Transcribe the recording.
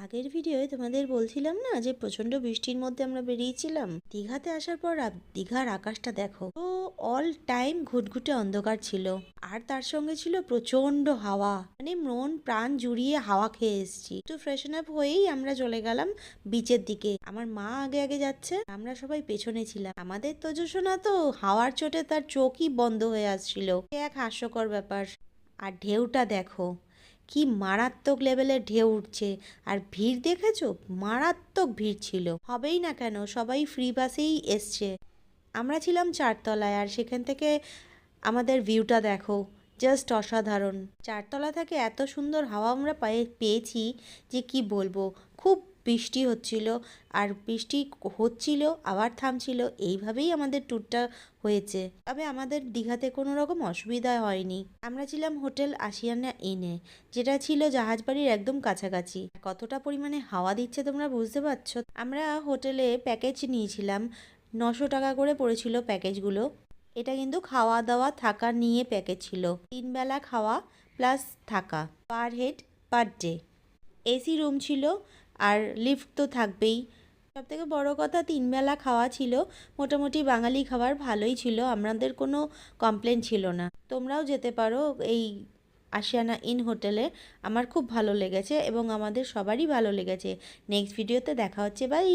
আগের ভিডিওয়ে তোমাদের বলছিলাম না যে প্রচন্ড বৃষ্টির মধ্যে আমরা বেরিয়েছিলাম দীঘাতে আসার পর। দীঘার আকাশটা দেখো তো, অল টাইম ঘুটঘুটে অন্ধকার ছিল, আর তার সঙ্গে ছিল প্রচন্ড হাওয়া, মানে মন প্রাণ জুড়িয়ে হাওয়া খেয়ে এসেছি। একটু ফ্রেশন আপ হয়েই আমরা চলে গেলাম বিচের দিকে। আমার মা আগে আগে যাচ্ছে, আমরা সবাই পেছনে ছিলাম। আমাদের তোজসোনা তো হাওয়ার চোটে তার চোখই বন্ধ হয়ে আসছিল, এক হাস্যকর ব্যাপার। আর ঢেউটা দেখো, কি মারাত্মক লেভেলের ঢেউ উঠছে। আর ভিড় দেখেছো, মারাত্মক ভিড় ছিল। হবেই না কেন, সবাই ফ্রি বাসেই এসছে। আমরা ছিলাম 4 তলায়, আর সেখান থেকে আমাদের ভিউটা দেখো, জাস্ট অসাধারণ। 4 তলা থেকে এত সুন্দর হাওয়া আমরা পেয়েছি যে কি বলবো। খুব বৃষ্টি হচ্ছিল, আর বৃষ্টি হচ্ছিল আবার থামছিল, এইভাবেই আমাদের ট্যুরটা হয়েছে। তবে আমাদের দীঘাতে কোনো রকম অসুবিধা হয়নি। আমরা ছিলাম হোটেল আশিয়ানা ইনে, যেটা ছিল জাহাজবাড়ির একদম কাছাকাছি। কতটা পরিমাণে হাওয়া দিচ্ছে তোমরা বুঝতে পারছো। আমরা হোটেলে প্যাকেজ নিয়েছিলাম, 900 টাকা করে পড়েছিল প্যাকেজগুলো। এটা কিন্তু খাওয়া দাওয়া থাকা নিয়ে প্যাকেজ ছিল, 3 বেলা খাওয়া প্লাস থাকা, per head per day. AC room ছিল, আর লিফট তো থাকবেই। সব থেকে বড়ো কথা, 3 বেলা খাওয়া ছিল, মোটামুটি বাঙালি খাবার ভালোই ছিল, আমাদের কোনো কমপ্লেন ছিল না। তোমরাও যেতে পারো এই আশিয়ানা ইন হোটেলে, আমার খুব ভালো লেগেছে এবং আমাদের সবারই ভালো লেগেছে। নেক্সট ভিডিওতে দেখা হচ্ছে, বাই।